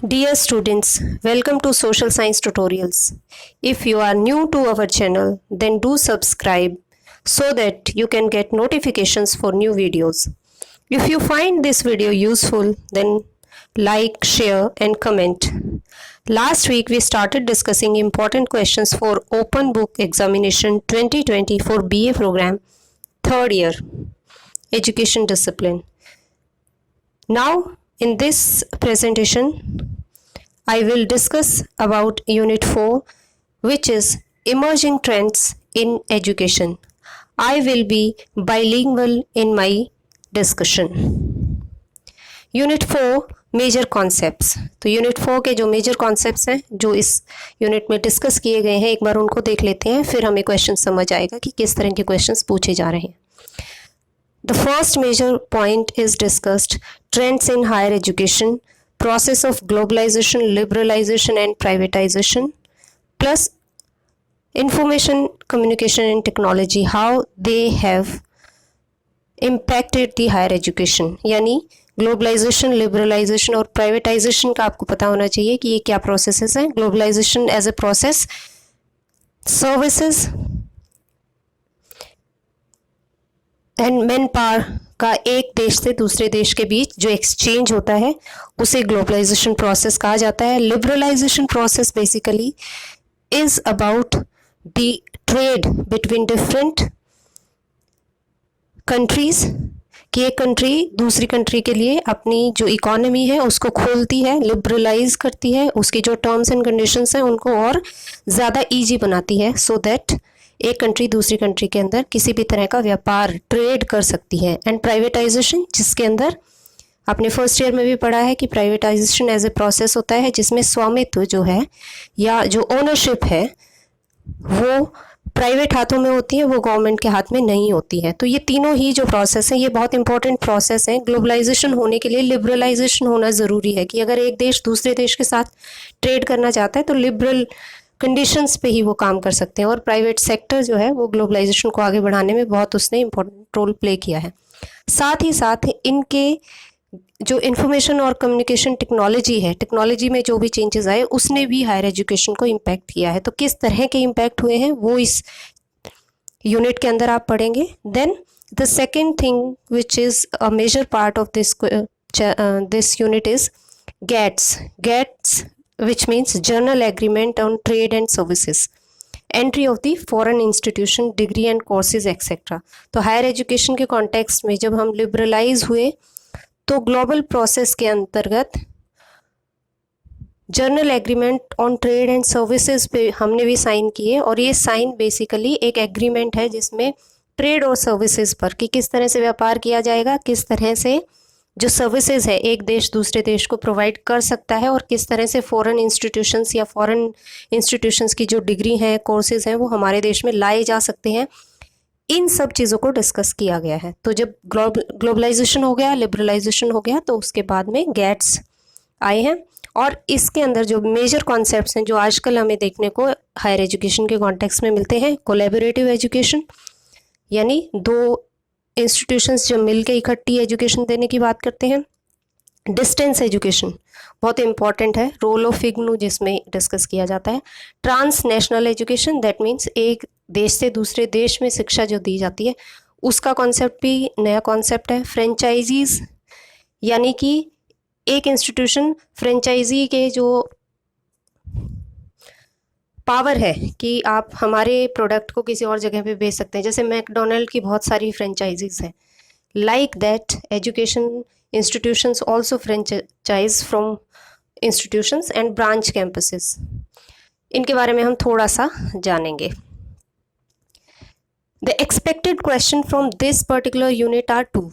Dear students, welcome to Social Science Tutorials. If you are new to our channel, then do subscribe so that you can get notifications for new videos. If you find this video useful, then like, share and comment. Last week we started discussing important questions for Open Book Examination 2020 for BA program, third year, Education Discipline. Now, in this presentation, I will discuss about Unit 4, which is Emerging Trends in Education. I will be bilingual in my discussion. Unit 4 major concepts. तो unit 4 के जो major concepts हैं जो इस unit में discuss किए गए हैं, एक बार उनको देख लेते हैं, फिर हमें क्वेश्चन समझ आएगा कि किस तरह के क्वेश्चंस पूछे जा रहे हैं. The first major point is discussed trends in higher education, process of globalization, liberalization and privatization, plus information, communication and technology, how they have impacted the higher education. यानी ग्लोबलाइजेशन, लिबरलाइजेशन और privatisation का आपको पता होना चाहिए कि ये क्या प्रोसेसेस हैं. Globalization as a process, services and man power का एक देश से दूसरे देश के बीच जो एक्सचेंज होता है उसे ग्लोबलाइजेशन प्रोसेस कहा जाता है. Liberalization process basically is about the trade between different countries कि एक कंट्री दूसरी कंट्री के लिए अपनी जो इकोनॉमी है उसको खोलती है, लिबरलाइज करती है, उसकी जो टर्म्स एंड कंडीशंस हैं उनको और ज़्यादा ईजी बनाती है, सो दैट एक कंट्री दूसरी कंट्री के अंदर किसी भी तरह का व्यापार, ट्रेड कर सकती है. एंड प्राइवेटाइजेशन, जिसके अंदर आपने फर्स्ट ईयर में भी पढ़ा है कि प्राइवेटाइजेशन एज ए प्रोसेस होता है जिसमें स्वामित्व जो है या जो ओनरशिप है वो प्राइवेट हाथों में होती है, वो गवर्नमेंट के हाथ में नहीं होती है. तो ये तीनों ही जो प्रोसेस हैं ये बहुत इंपॉर्टेंट प्रोसेस हैं. ग्लोबलाइजेशन होने के लिए लिबरलाइजेशन होना ज़रूरी है कि अगर एक देश दूसरे देश के साथ ट्रेड करना चाहता है तो लिबरल कंडीशंस पे ही वो काम कर सकते हैं. और प्राइवेट सेक्टर जो है वो ग्लोबलाइजेशन को आगे बढ़ाने में बहुत उसने इम्पोर्टेंट रोल प्ले किया है. साथ ही साथ इनके जो इन्फॉर्मेशन और कम्युनिकेशन टेक्नोलॉजी है, टेक्नोलॉजी में जो भी चेंजेस आए उसने भी हायर एजुकेशन को इम्पैक्ट किया है. तो किस तरह के इम्पैक्ट हुए हैं वो इस यूनिट के अंदर आप पढ़ेंगे. Then the second thing which is a major part of this unit is GATS which means General Agreement on Trade and Services, entry of the foreign institution, degree and courses etc. तो higher education के context में जब हम liberalise हुए तो global process के अंतर्गत journal agreement on trade and services पे हमने भी साइन किए. और ये साइन बेसिकली एक एग्रीमेंट है जिसमें ट्रेड और सर्विसेज पर कि किस तरह से व्यापार किया जाएगा, किस तरह से जो सर्विसेज है एक देश दूसरे देश को प्रोवाइड कर सकता है और किस तरह से फॉरेन इंस्टीट्यूशंस या फॉरेन इंस्टीट्यूशंस की जो डिग्री हैं, कोर्सेज हैं वो हमारे देश में लाए जा सकते हैं. इन सब चीज़ों को डिस्कस किया गया है. तो जब ग्लोबलाइजेशन हो गया, लिबरलाइजेशन हो गया, तो उसके बाद में गेट्स आए हैं. और इसके अंदर जो मेजर कॉन्सेप्ट्स हैं जो आजकल हमें देखने को हायर एजुकेशन के कॉन्टेक्स्ट में मिलते हैं, कोलैबोरेटिव एजुकेशन यानी दो इंस्टीट्यूशंस जब मिल के इकट्ठी एजुकेशन देने की बात करते हैं. डिस्टेंस एजुकेशन बहुत इंपॉर्टेंट है, रोल ऑफ इग्नू जिसमें डिस्कस किया जाता है. Trans national education, that means एक देश से दूसरे देश में शिक्षा जो दी जाती है उसका कॉन्सेप्ट भी नया कॉन्सेप्ट है. फ्रेंचाइजीज यानी कि एक इंस्टीट्यूशन फ्रेंचाइजी के जो पावर है कि आप हमारे प्रोडक्ट को किसी और जगह पे बेच सकते हैं, जैसे मैकडोनल्ड की बहुत सारी फ्रेंचाइजीज हैं. Like that education institutions also franchise from institutions and branch campuses. इनके बारे में हम थोड़ा सा जानेंगे. The expected question from this particular unit are two.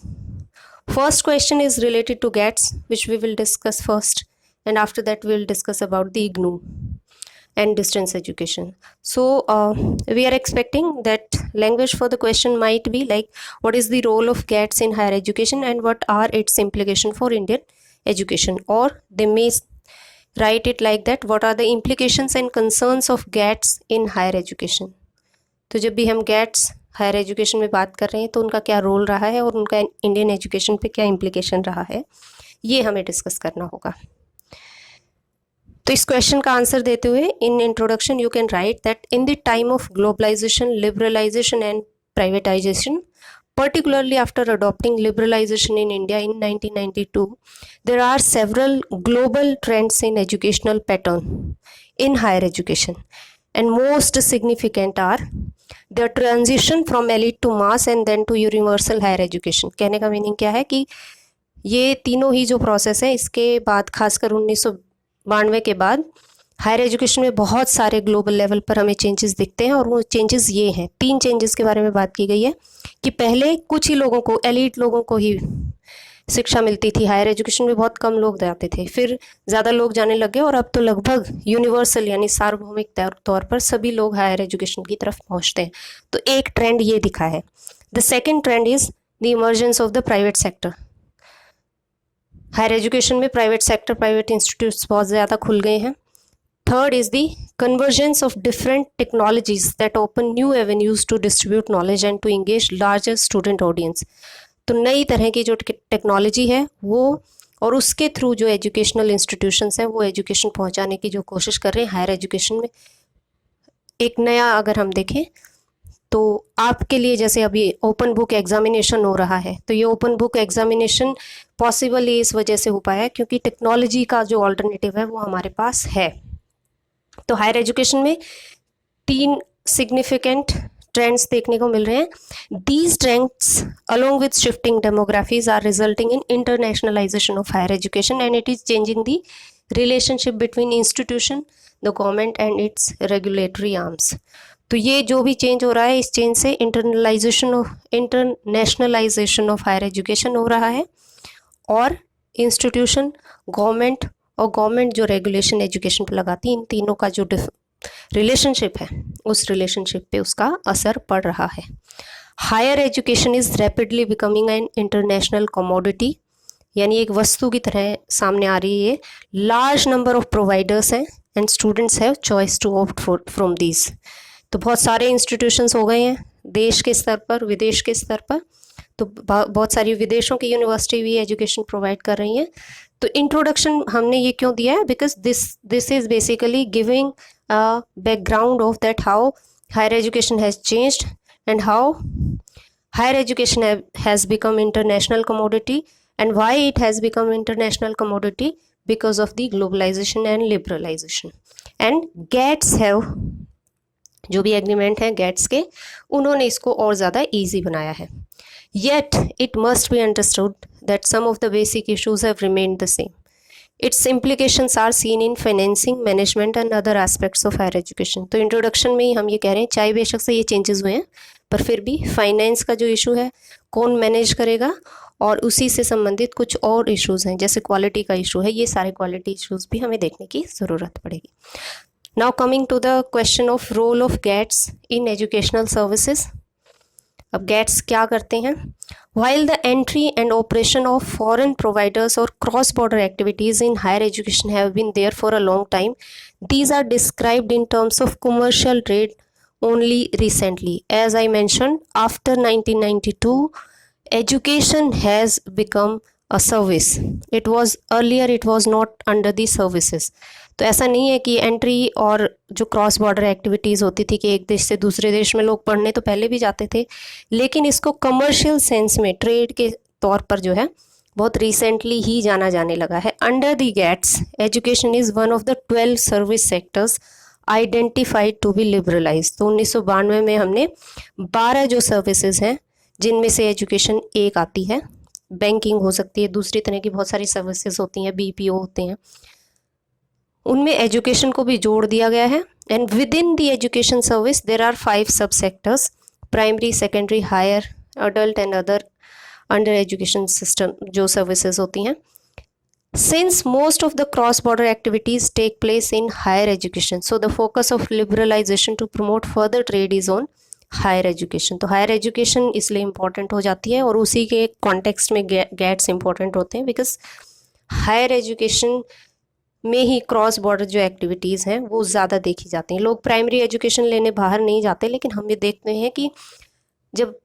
First question is related to GATS, which we will discuss first, and after that we will discuss about the IGNOU and distance education. So we are expecting that language for the question might be like, what is the role of GATS in higher education and what are its implications for Indian education? Or they may write it like that, what are the implications and concerns of GATS in higher education? तो जब भी हम GATS higher education में बात कर रहे हैं तो उनका क्या रोल रहा है और उनका इंडियन एजुकेशन पे क्या इम्प्लीकेशन रहा है, ये हमें डिस्कस करना होगा. तो इस क्वेश्चन का आंसर देते हुए in introduction you can write that in the time of globalization, liberalization and privatization, particularly after adopting liberalization in India in 1992, there are several global trends in educational pattern in higher education, and most significant are the transition from elite to mass and then to universal higher education. कहने का meaning क्या है कि ये तीनों ही जो process है, इसके बाद खासकर 1992 के बाद हायर एजुकेशन में बहुत सारे ग्लोबल लेवल पर हमें चेंजेस दिखते हैं, और वो चेंजेस ये हैं। 3 चेंजेस के बारे में बात की गई है कि पहले कुछ ही लोगों को, एलीट लोगों को ही शिक्षा मिलती थी, हायर एजुकेशन में बहुत कम लोग जाते थे, फिर ज़्यादा लोग जाने लगे और अब तो लगभग यूनिवर्सल यानी सार्वभौमिक तौर पर सभी लोग हायर एजुकेशन की तरफ पहुँचते हैं। तो एक ट्रेंड ये दिखा है। The second trend is the emergence of the private sector. Higher education में प्राइवेट सेक्टर, प्राइवेट इंस्टीट्यूट्स बहुत ज़्यादा खुल गए हैं। Third is the convergence of different technologies that open new avenues to distribute knowledge and to engage larger student audience. तो नई तरह की जो टेक्नोलॉजी है वो, और उसके थ्रू जो एजुकेशनल इंस्टीट्यूशंस हैं वो एजुकेशन पहुंचाने की जो कोशिश कर रहे हैं हायर एजुकेशन में। एक नया अगर हम देखें तो आपके लिए जैसे अभी ओपन बुक एग्जामिनेशन हो रहा है, तो ये ओपन बुक एग्जामिनेशन पॉसिबल इस वजह से हो पाया क्योंकि टेक्नोलॉजी का जो ऑल्टरनेटिव है वो हमारे पास है। तो हायर एजुकेशन में 3 सिग्निफिकेंट ट्रेंड्स देखने को मिल रहे हैं। These trends along with shifting demographies are resulting in internationalization of higher education and it is changing the relationship between institution, the government and its regulatory arms. तो ये जो भी चेंज हो रहा है, इस चेंज से इंटरनेशनलाइजेशन ऑफ हायर एजुकेशन हो रहा है, और इंस्टीट्यूशन, गवर्नमेंट और गवर्नमेंट जो रेगुलेशन एजुकेशन पे लगाती है, इन तीनों का जो रिलेशनशिप है उस रिलेशनशिप पे उसका असर पड़ रहा है। Higher education is rapidly becoming an international commodity, यानी एक वस्तु की तरह सामने आ रही है। लार्ज नंबर ऑफ प्रोवाइडर्स हैं and students have choice to opt for from these. तो बहुत सारे इंस्टीट्यूशंस हो गए हैं देश के स्तर पर, विदेश के स्तर पर, तो बहुत सारी विदेशों की यूनिवर्सिटी भी एजुकेशन प्रोवाइड कर रही हैं। तो इंट्रोडक्शन हमने ये क्यों दिया है, because this is basically giving a background of that how higher education has changed and how higher education has become international commodity and why it has become international commodity because of the globalization and liberalization. And GATS have, जो भी agreement है gets के, उन्होंने इसको और ज़्यादा easy बनाया है। Yet, it must be understood that some of the basic issues have remained the same. Its implications are seen in financing, management and other aspects of higher education. तो introduction में ही हम ये कह रहे हैं, चाहे बेशक से ये चेंजेस हुए हैं, पर फिर भी फाइनेंस का जो इशू है, कौन मैनेज करेगा, और उसी से संबंधित कुछ और इश्यूज़ हैं, जैसे क्वालिटी का इशू है, ये सारे क्वालिटी इश्यूज़ भी हमें देखने की ज़रूरत पड़ेगी। Now coming to the question of role of GATS in educational services. अब गेट्स क्या करते हैं? While the entry and operation of foreign providers or cross-border activities in higher education have been there for a long time, these are described in terms of commercial trade only recently. As I mentioned, after 1992, education has become a service. Earlier it was not under the services. तो ऐसा नहीं है कि entry और जो cross border activities होती थी कि एक देश से दूसरे देश में लोग पढ़ने तो पहले भी जाते थे, लेकिन इसको कमर्शियल सेंस में, ट्रेड के तौर पर जो है बहुत रिसेंटली ही जाना जाने लगा है। Under the GATS, education is one of the 12 service sectors identified to be liberalize. तो 1992 में हमने 12 जो सर्विसेज हैं जिनमें से एजुकेशन एक आती है। बैंकिंग हो सकती है, दूसरी तरह की बहुत सारी सर्विसेज होती हैं, BPO होते हैं, उनमें एजुकेशन को भी जोड़ दिया गया है। And within the education service there are 5 sub sectors: primary, secondary, higher, adult and other under education system जो सर्विसेज होती हैं। Since most of the cross-border activities take place in higher education, so the focus of liberalization to promote further trade is on higher education. तो higher education इसलिए important हो जाती है, और उसी के context में GATS important होते हैं, because higher education में ही क्रॉस बॉर्डर जो एक्टिविटीज़ हैं वो ज़्यादा देखी जाती हैं। लोग प्राइमरी एजुकेशन लेने बाहर नहीं जाते, लेकिन हम ये देखते हैं कि जब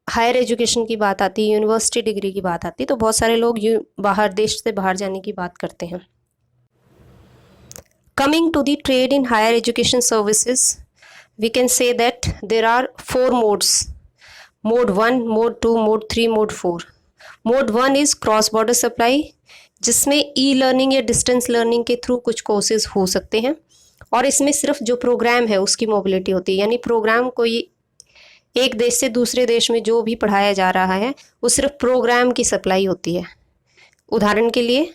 हायर एजुकेशन की बात आती है, यूनिवर्सिटी डिग्री की बात आती है, तो बहुत सारे लोग बाहर, देश से बाहर जाने की बात करते हैं। Coming to the trade in higher education services, we can say that there are 4 modes: mode 1, mode 2, mode 3, mode 4. Mode 1 is cross border supply, जिसमें ई लर्निंग या डिस्टेंस लर्निंग के थ्रू कुछ कोर्सेज हो सकते हैं, और इसमें सिर्फ जो प्रोग्राम है उसकी मोबिलिटी होती है, यानी प्रोग्राम कोई एक देश से दूसरे देश में जो भी पढ़ाया जा रहा है वो सिर्फ प्रोग्राम की सप्लाई होती है। उदाहरण के लिए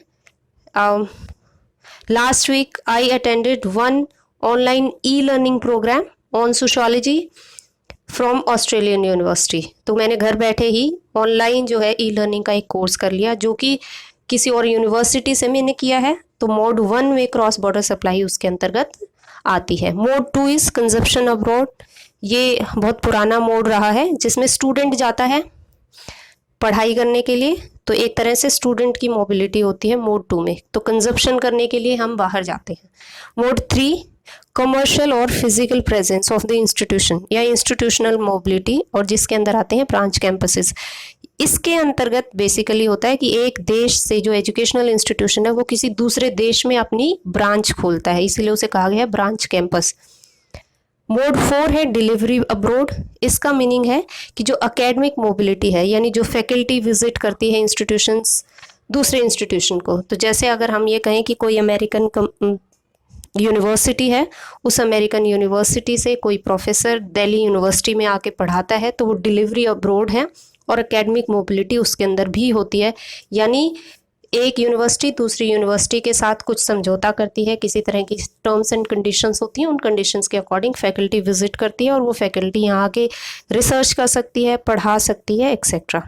last week I attended one online e learning programme on sociology from Australian university. तो मैंने घर बैठे ही ऑनलाइन जो है ई लर्निंग का एक कोर्स कर लिया, जो कि किसी और यूनिवर्सिटी से मैंने किया है। तो मोड 1 में क्रॉस बॉर्डर सप्लाई उसके अंतर्गत आती है। Mode 2 is consumption abroad. ये बहुत पुराना मोड रहा है, जिसमें स्टूडेंट जाता है पढ़ाई करने के लिए, तो एक तरह से स्टूडेंट की मोबिलिटी होती है मोड 2 में। तो कंजप्शन करने के लिए हम बाहर जाते हैं। मोड 3 कमर्शियल और physical presence of the institution या इंस्टीट्यूशनल मोबिलिटी, और जिसके अंदर आते हैं ब्रांच कैंपसेस। इसके अंतर्गत बेसिकली होता है कि एक देश से जो एजुकेशनल इंस्टीट्यूशन है वो किसी दूसरे देश में अपनी ब्रांच खोलता है, इसीलिए उसे कहा गया है ब्रांच कैंपस। मोड 4 है डिलीवरी अब्रोड। इसका मीनिंग है कि जो एकेडमिक मोबिलिटी है, यानी जो फैकल्टी विजिट करती है इंस्टीट्यूशंस दूसरे इंस्टीट्यूशन को। तो जैसे अगर हम ये कहें कि कोई अमेरिकन यूनिवर्सिटी है, उस अमेरिकन यूनिवर्सिटी से कोई प्रोफेसर दिल्ली यूनिवर्सिटी में आके पढ़ाता है, तो वो डिलीवरी अब्रोड है, और एकेडमिक मोबिलिटी उसके अंदर भी होती है। यानी एक यूनिवर्सिटी दूसरी यूनिवर्सिटी के साथ कुछ समझौता करती है, किसी तरह की टर्म्स एंड कंडीशंस होती हैं, उन कंडीशंस के अकॉर्डिंग फैकल्टी विजिट करती है, और वो फैकल्टी यहाँ आके रिसर्च कर सकती है, पढ़ा सकती है, एक्सेट्रा।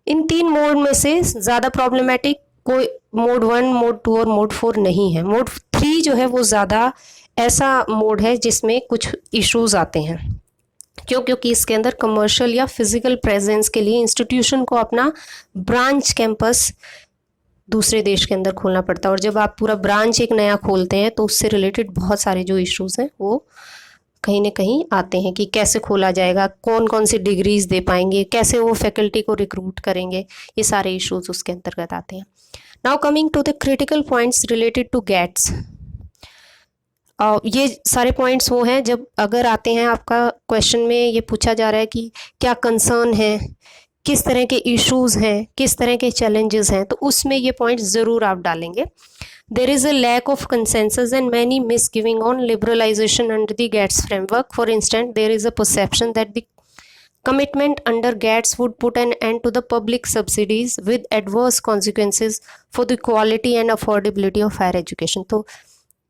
इन 3 मोड में से ज़्यादा प्रॉब्लमेटिक कोई मोड 1, मोड 2 और मोड 4 नहीं है। मोड 3 जो है वो ज़्यादा ऐसा मोड है जिसमें कुछ इश्यूज आते हैं। क्योंकि इसके अंदर कमर्शियल या फिजिकल प्रेजेंस के लिए इंस्टीट्यूशन को अपना ब्रांच कैंपस दूसरे देश के अंदर खोलना पड़ता है, और जब आप पूरा ब्रांच एक नया खोलते हैं तो उससे रिलेटेड बहुत सारे जो इश्यूज हैं वो कहीं ना कहीं आते हैं, कि कैसे खोला जाएगा, कौन कौन सी डिग्रीज दे पाएंगे, कैसे वो फैकल्टी को रिक्रूट करेंगे, ये सारे इश्यूज उसके अंतर्गत आते हैं। Now coming to the critical points related to GATS. ये सारे पॉइंट्स वो हैं जब अगर आते हैं आपका क्वेश्चन में ये पूछा जा रहा है कि क्या कंसर्न है, किस तरह के इश्यूज हैं, किस तरह के चैलेंजेस हैं, तो उसमें ये पॉइंट्स ज़रूर आप डालेंगे। There is a lack of consensus and many misgiving on liberalization under the GATS framework. For instance, there is a perception that the commitment under GATS would put an end to the public subsidies with adverse consequences for the quality and affordability of higher education। तो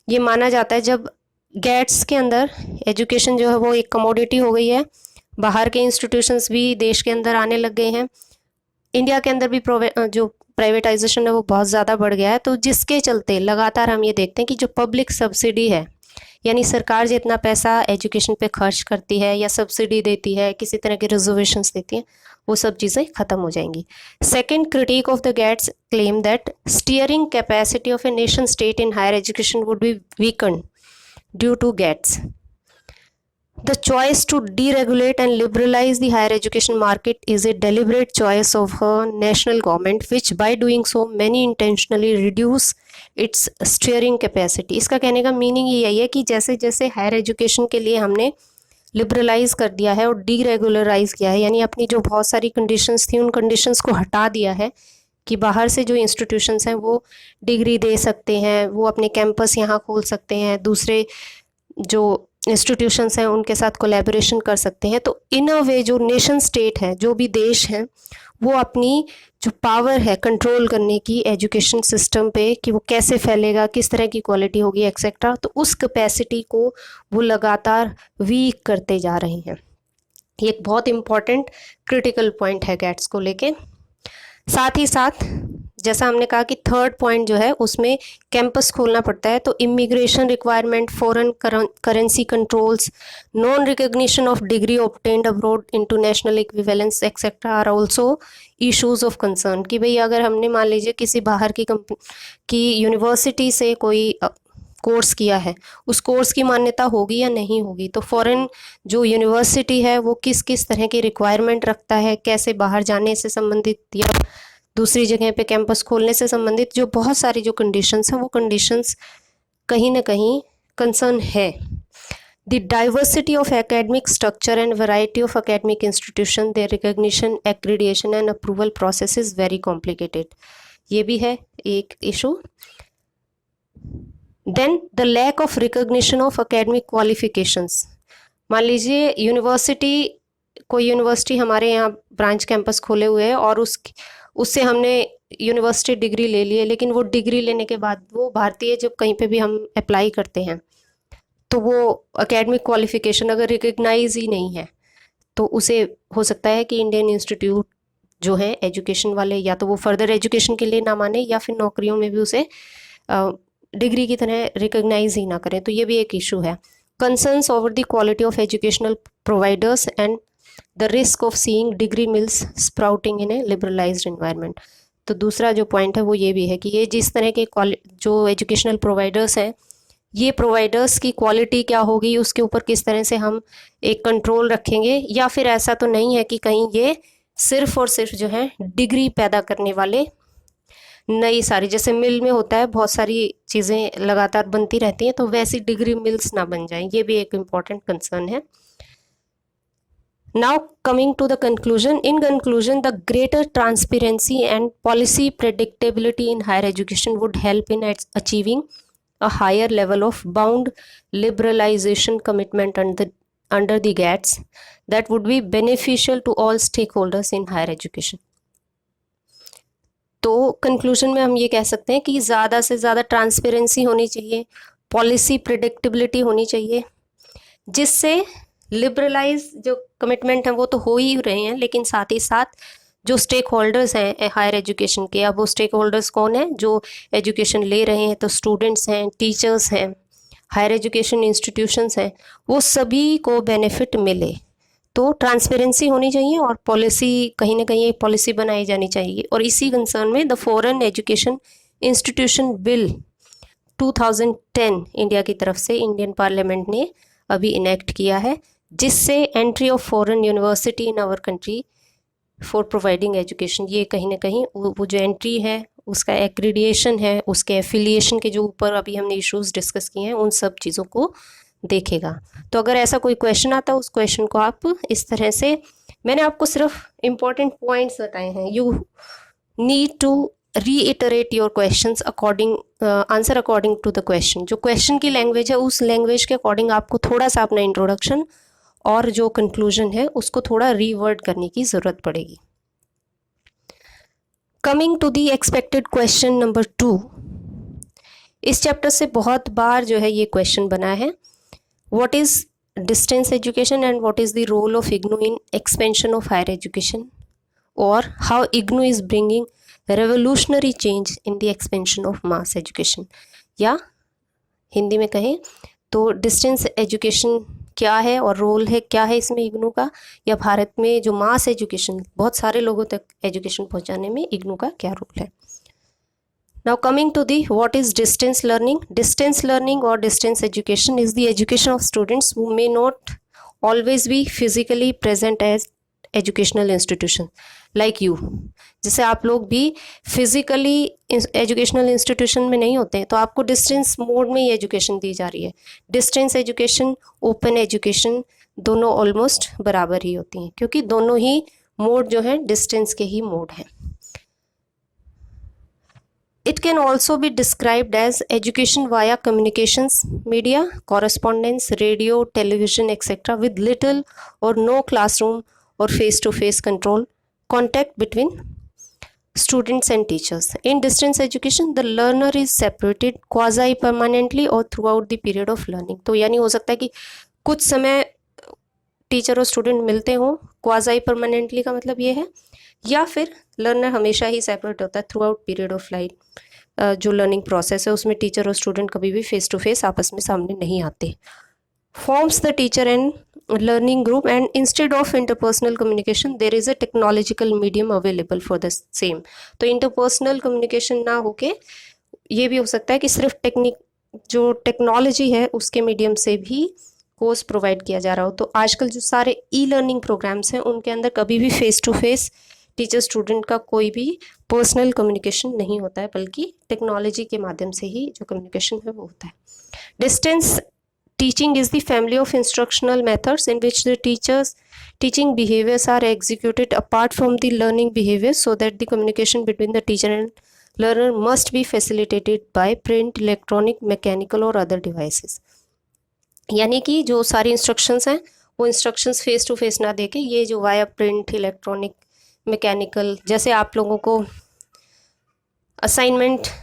ये माना जाता है जब GATS के अंदर education जो है वो एक कमोडिटी हो गई है, बाहर के इंस्टीट्यूशंस भी देश के अंदर आने लग गए हैं, इंडिया के अंदर भी जो प्राइवेटाइजेशन है वो बहुत ज़्यादा बढ़ गया है। तो जिसके चलते लगातार हम ये देखते हैं कि जो पब्लिक सब्सिडी है, यानी सरकार जितना पैसा एजुकेशन पे खर्च करती है या सब्सिडी देती है, किसी तरह के रिजर्वेशंस देती है, वो सब चीज़ें ख़त्म हो जाएंगी। Second critic of the GATS claim that steering capacity of a nation state in higher education would be weaken due to GATS. The choice to deregulate and liberalize the higher education market is a deliberate choice of a national government, which by doing so many intentionally reduce its steering capacity। इसका कहने का meaning यही है कि जैसे जैसे higher education के लिए हमने लिबरलाइज कर दिया है और डीरेगुलराइज किया है, यानी अपनी जो बहुत सारी कंडीशंस थी उन कंडीशंस को हटा दिया है कि बाहर से जो इंस्टीट्यूशंस हैं वो डिग्री दे सकते हैं, वो अपने कैंपस यहाँ खोल सकते हैं, दूसरे जो इंस्टीट्यूशंस हैं उनके साथ कोलैबोरेशन कर सकते हैं। तो इन अ वे जो नेशन स्टेट है, जो भी देश हैं, वो अपनी जो पावर है कंट्रोल करने की एजुकेशन सिस्टम पे कि वो कैसे फैलेगा, किस तरह की क्वालिटी होगी, एक्सेट्रा, तो उस कैपेसिटी को वो लगातार वीक करते जा रहे हैं। ये एक बहुत इम्पॉर्टेंट क्रिटिकल पॉइंट है गेट्स को लेके। साथ ही साथ जैसा हमने कहा कि थर्ड पॉइंट जो है उसमें कैंपस खोलना पड़ता है, तो immigration requirement, foreign currency controls, non recognition of degree obtained abroad into national equivalence etcetera are also issues of concern. कि भाई अगर हमने मान लीजिए किसी बाहर की यूनिवर्सिटी से कोई कोर्स किया है, उस कोर्स की मान्यता होगी या नहीं होगी, तो फॉरेन जो यूनिवर्सिटी है वो किस किस तरह की रिक्वायरमेंट रखता है, कैसे बाहर जाने से संबंधित या दूसरी जगह पे कैंपस खोलने से संबंधित जो बहुत सारी जो कंडीशंस हैं वो कंडीशंस कहीं ना कहीं कंसर्न है। The diversity of academic structure and variety of academic institution, their recognition, accreditation and approval process is very complicated. ये भी है एक issue. Then the lack of recognition of academic qualifications. मान लीजिए कोई यूनिवर्सिटी हमारे यहाँ ब्रांच कैंपस खोले हुए है और उससे हमने यूनिवर्सिटी डिग्री ले ली है, लेकिन वो डिग्री लेने के बाद वो भारतीय जब कहीं पे भी हम अप्लाई करते हैं तो वो एकेडमिक क्वालिफिकेशन अगर रिकग्नाइज ही नहीं है तो उसे हो सकता है कि इंडियन इंस्टीट्यूट जो है एजुकेशन वाले या तो वो फर्दर एजुकेशन के लिए ना माने या फिर नौकरियों में भी उसे डिग्री की तरह रिकग्नाइज ही ना करें। तो ये भी एक इशू है। Concerns over the quality of educational providers and the risk of seeing degree mills sprouting in A liberalised environment. तो दूसरा जो पॉइंट है वो ये भी है कि ये जिस तरह के जो एजुकेशनल प्रोवाइडर्स हैं, ये प्रोवाइडर्स की क्वालिटी क्या होगी उसके ऊपर किस तरह से हम एक कंट्रोल रखेंगे, या फिर ऐसा तो नहीं है कि कहीं ये सिर्फ और सिर्फ जो है डिग्री पैदा करने वाले नई सारी, जैसे मिल में होता है बहुत सारी चीज़ें लगातार बनती रहती हैं, तो वैसी डिग्री मिल्स ना बन जाएं। ये भी एक इम्पॉर्टेंट कंसर्न है। Now coming to the conclusion. In conclusion, the greater transparency and policy predictability in higher education would help in achieving a higher level of bound liberalization commitment under the GATS that would be beneficial to all stakeholders in higher education. तो conclusion में हम ये कह सकते हैं कि ज़्यादा से ज़्यादा ट्रांसपेरेंसी होनी चाहिए, पॉलिसी प्रिडिक्टेबिलिटी होनी चाहिए, जिससे लिबरलाइज जो कमिटमेंट हैं वो तो हो ही रहे हैं, लेकिन साथ ही साथ जो स्टेक होल्डर्स हैं हायर एजुकेशन के, अब वो स्टेक होल्डर्स कौन हैं? जो एजुकेशन ले रहे हैं, तो स्टूडेंट्स हैं, टीचर्स हैं, हायर एजुकेशन इंस्टीट्यूशंस हैं, वो सभी को बेनिफिट मिले। तो ट्रांसपेरेंसी होनी चाहिए और पॉलिसी कहीं ना कहीं एक पॉलिसी बनाई जानी चाहिए। और इसी कंसर्न में the foreign education institution bill 2010 India की तरफ से इंडियन पार्लियामेंट ने अभी इनेक्ट किया है, जिससे entry of foreign university in our country for providing education, ये कहीं ना कहीं वो जो एंट्री है उसका एक्रीडिएशन है, उसके एफिलिएशन के जो ऊपर अभी हमने इश्यूज डिस्कस किए हैं, उन सब चीज़ों को देखेगा। तो अगर ऐसा कोई क्वेश्चन आता है उस क्वेश्चन को आप इस तरह से, मैंने आपको सिर्फ इम्पोर्टेंट पॉइंट्स बताए हैं, you need to reiterate your questions according answer according to the question. जो क्वेश्चन की लैंग्वेज है उस लैंग्वेज के अकॉर्डिंग आपको थोड़ा सा अपना इंट्रोडक्शन और जो कंक्लूजन है उसको थोड़ा रीवर्ड करने की ज़रूरत पड़ेगी। Coming to the expected question number 2, इस चैप्टर से बहुत बार जो है ये क्वेश्चन बना है, what is distance education and what is the role of IGNOU in expansion of higher education, और how IGNOU is bringing revolutionary change in the expansion of mass education. या हिंदी में कहें तो डिस्टेंस एजुकेशन क्या है और रोल है क्या है इसमें इग्नू का, या भारत में जो मास एजुकेशन बहुत सारे लोगों तक एजुकेशन पहुंचाने में इग्नू का क्या रोल है। Now coming to the what is distance learning. Distance learning और distance education is the education of students who may not always be physically present as educational institution like you. जैसे आप लोग भी फिजिकली एजुकेशनल इंस्टीट्यूशन में नहीं होते हैं, तो आपको डिस्टेंस मोड में ही एजुकेशन दी जा रही है। डिस्टेंस एजुकेशन, ओपन एजुकेशन दोनों ऑलमोस्ट बराबर ही होती हैं, क्योंकि दोनों ही मोड जो है डिस्टेंस के ही मोड हैं। It can also be described as education via communications media, correspondence, radio, television, etc. with little or no classroom or face-to-face contact between students and teachers. In distance education, the learner is separated quasi-permanently or throughout the period of learning. तो यानी हो सकता है कि कुछ समय teacher और student मिलते हों, क्वाजाई परमानेंटली का मतलब ये है, या फिर लर्नर हमेशा ही सेपरेट होता है through out period of life. जो लर्निंग प्रोसेस है उसमें टीचर और स्टूडेंट कभी भी फेस टू फेस आपस में सामने नहीं आते। Forms the teacher and learning group, and instead of interpersonal communication there is a technological medium available for the same. तो interpersonal communication ना होके ये भी हो सकता है कि सिर्फ जो टेक्नोलॉजी है उसके मीडियम से भी कोर्स प्रोवाइड किया जा रहा हो। तो आजकल जो सारे ई लर्निंग प्रोग्राम्स हैं उनके अंदर कभी भी face to face teacher student का कोई भी पर्सनल कम्युनिकेशन नहीं होता है, बल्कि टेक्नोलॉजी के माध्यम से ही जो कम्युनिकेशन है वो होता है. Distance teaching is the family of instructional methods in which the teaching behaviors are executed apart from the learning behaviors, so that the communication between the teacher and learner must be facilitated by print, electronic, mechanical or other devices. यानी कि जो सारी instructions हैं वो instructions face to face ना देके ये जो वाया प्रिंट, इलेक्ट्रॉनिक, मैकेनिकल, जैसे आप लोगों को असाइनमेंट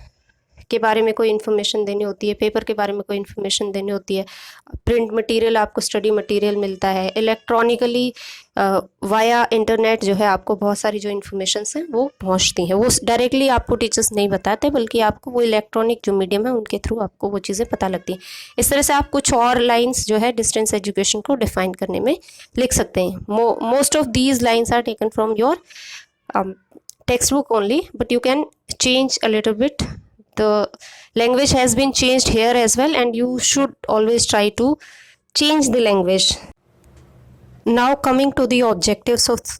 के बारे में कोई इन्फॉर्मेशन देनी होती है, पेपर के बारे में कोई इन्फॉर्मेशन देनी होती है, प्रिंट मटेरियल आपको स्टडी मटेरियल मिलता है, इलेक्ट्रॉनिकली वाया इंटरनेट जो है आपको बहुत सारी जो इन्फॉर्मेशंस हैं वो पहुंचती हैं. वो डायरेक्टली आपको टीचर्स नहीं बताते, बल्कि आपको वो इलेक्ट्रॉनिक जो मीडियम है उनके थ्रू आपको वो चीज़ें पता लगती हैं. इस तरह से आप कुछ और लाइन्स जो है डिस्टेंस एजुकेशन को डिफाइन करने में लिख सकते हैं. Most of these lines are taken from your textbook only, but you can change a little bit. The language has been changed here as well, and you should always try to change the language. Now coming to the objectives of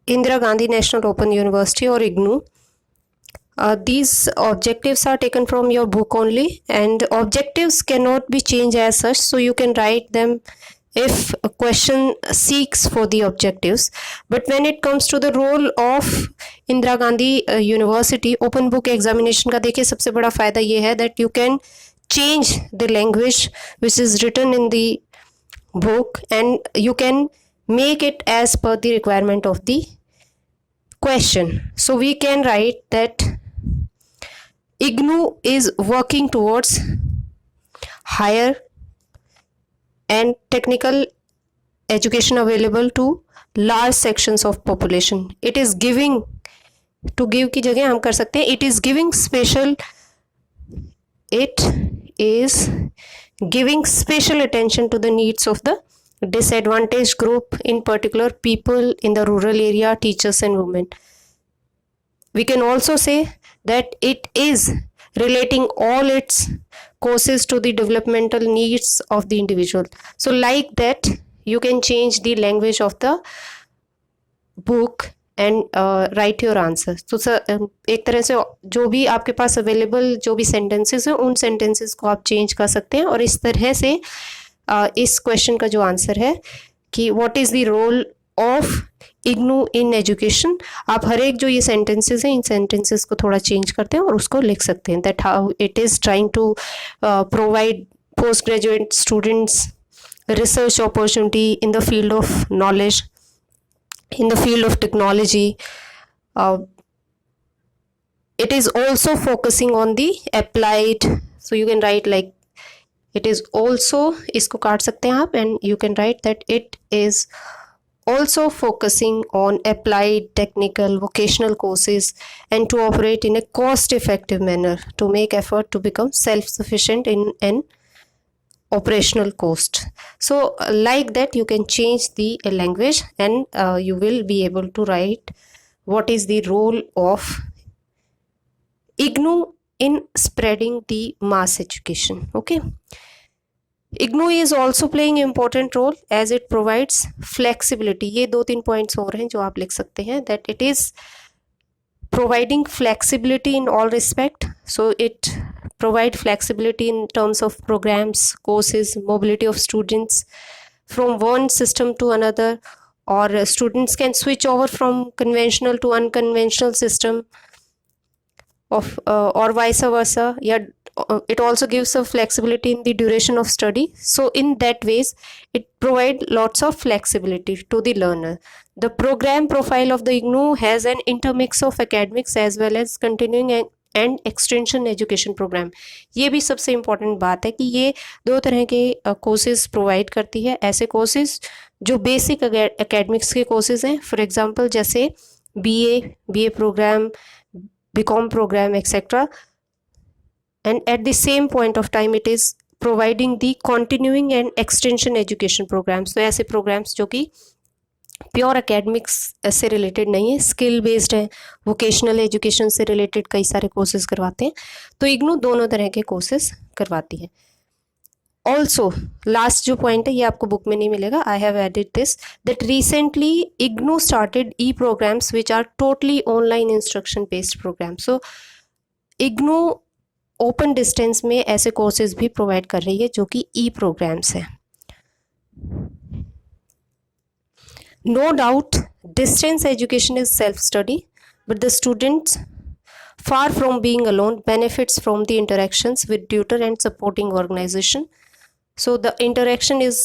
Indira Gandhi National Open University or IGNOU. These objectives are taken from your book only, and objectives cannot be changed as such, so you can write them if a question seeks for the objectives. But when it comes to the role of Indira Gandhi University open book examination का देखिए सबसे बड़ा फ़ायदा ये है that you can change the language which is written in the book, and you can make it as per the requirement of the question. So we can write that IGNOU is working towards higher and technical education available to large sections of population. It is giving, to give की जगह हम कर सकते हैं it is giving special attention to the needs of the disadvantaged group, in particular people in the rural area, teachers and women. We can also say that it is relating all its courses to the developmental needs of the individual. So like that you can change the language of the book and write your answer. तो एक तरह से जो भी आपके पास available जो भी sentences हैं उन सेंटेंसेस को आप चेंज कर सकते हैं, और इस तरह से इस क्वेश्चन का जो आंसर है कि what is the role of IGNOU in education, आप हर एक जो ये सेंटेंसेस हैं इन सेंटेंसेस को थोड़ा चेंज करते हैं और उसको लिख सकते हैं. That how it is trying to provide post graduate students research opportunity in the field of knowledge, in the field of technology. It is also focusing on the applied, so you can write like it is also, इसको काट सकते हैं आप, and you can write that it is also focusing on applied technical vocational courses and to operate in a cost effective manner to make effort to become self sufficient in an operational cost. So like that you can change the language, and you will be able to write what is the role of IGNOU in spreading the mass education. Okay, IGNOU is also playing important role as it provides flexibility. ये 2-3 points और हैं जो आप लिख सकते हैं, that it is providing flexibility in all respect. So it provide flexibility in terms of programs, courses, mobility of students from one system to another, or students can switch over from conventional to unconventional system of or vice versa. Yeah, it also gives a flexibility in the duration of study. So in that ways it provide lots of flexibility to the learner. The program profile of the IGNOU has an intermix of academics as well as continuing and extension education programme. ये भी सबसे important बात है कि ये 2 तरह के courses provide करती है. ऐसे कोर्सेज जो बेसिक एकेडमिक्स के कोर्सेज हैं, फॉर एग्जांपल जैसे BA programme, BCom programme etcetera, and at the same point of time it is providing the continuing and extension education programmes. तो ऐसे प्रोग्राम्स जो कि प्योर एकेडमिक्स से रिलेटेड नहीं है, स्किल बेस्ड है, वोकेशनल एजुकेशन से रिलेटेड कई सारे कोर्सेज करवाते हैं. तो IGNOU दोनों तरह के कोर्सेज करवाती है. ऑल्सो लास्ट जो पॉइंट है ये आपको बुक में नहीं मिलेगा, I have added this, that recently IGNOU started e programmes which are totally online instruction based programme. So IGNOU open distance में ऐसे कोर्सेज भी प्रोवाइड कर रही है जो कि ई प्रोग्राम्स हैं. No doubt distance education is self study, but the students far from being alone benefits from the interactions with tutor and supporting organization. So the interaction is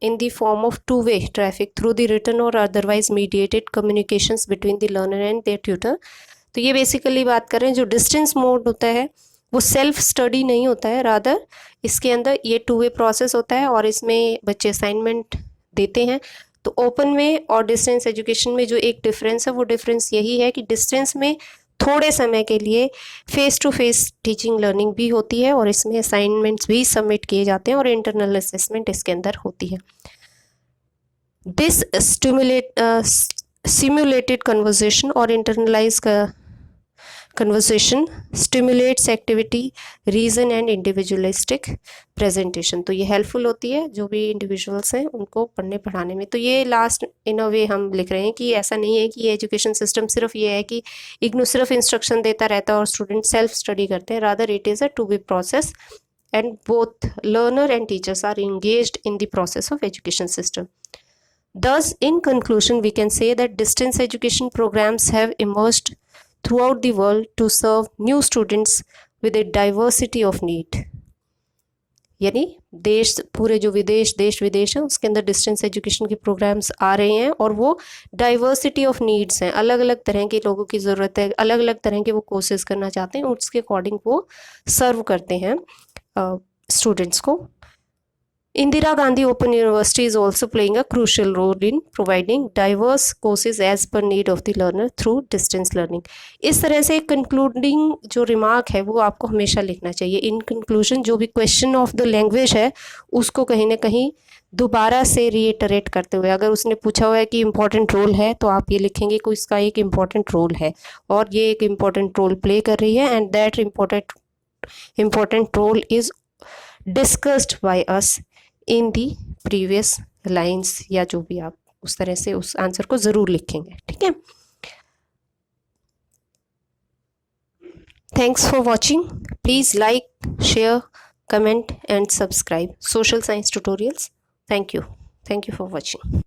in the form of two-way traffic through the written or otherwise mediated communications between the learner and their tutor. तो ये basically बात कर रहे हैं जो distance mode होता है वो सेल्फ स्टडी नहीं होता है, रादर इसके अंदर ये टू वे प्रोसेस होता है और इसमें बच्चे असाइनमेंट देते हैं. तो ओपन में और डिस्टेंस एजुकेशन में जो एक डिफरेंस है वो डिफरेंस यही है कि डिस्टेंस में थोड़े समय के लिए face to face teaching learning भी होती है और इसमें असाइनमेंट्स भी सबमिट किए जाते हैं और इंटरनल असेसमेंट इसके अंदर होती है. दिस सिमुलेटेड कन्वर्सेशन और internalize conversation stimulates activity reason and individualistic presentation. तो ये हेल्पफुल होती है जो भी इंडिविजुअल्स हैं उनको पढ़ने पढ़ाने में. तो ये लास्ट इन अ वे हम लिख रहे हैं कि ऐसा नहीं है कि ये एजुकेशन सिस्टम सिर्फ ये है कि इग्नू सिर्फ इंस्ट्रक्शन देता रहता है और स्टूडेंट सेल्फ स्टडी करते हैं, rather it is a to be process and both learner and teachers are engaged in the process of education system. Thus, in conclusion, we can say that distance education programs have emerged throughout the world to serve new students with a diversity of need. यानी देश पूरे जो देश विदेश है उसके अंदर distance education के प्रोग्राम्स आ रहे हैं और वो डाइवर्सिटी ऑफ नीड्स हैं, अलग अलग तरह के लोगों की ज़रूरत है, अलग अलग तरह के वो कोर्सेज करना चाहते हैं, उसके अकॉर्डिंग वो सर्व करते हैं स्टूडेंट्स को. Indira Gandhi Open University is also playing a crucial role in providing diverse courses as per need of the learner through distance learning. इस तरह से कंक्लूडिंग जो रिमार्क है वो आपको हमेशा लिखना चाहिए. इन कंक्लूजन जो भी क्वेश्चन ऑफ द लैंग्वेज है उसको कहीं ना कहीं दोबारा से रीइटरेट करते हुए, अगर उसने पूछा हुआ है कि इम्पोर्टेंट रोल है तो आप ये लिखेंगे कि इसका एक इम्पॉर्टेंट रोल है और ये एक इम्पॉर्टेंट रोल प्ले कर रही है and that important role is discussed by us in the previous lines, या जो भी आप उस तरह से उस आंसर को ज़रूर लिखेंगे. ठीक है, thanks for watching. Please like, share, comment and subscribe social science tutorials. Thank you for watching.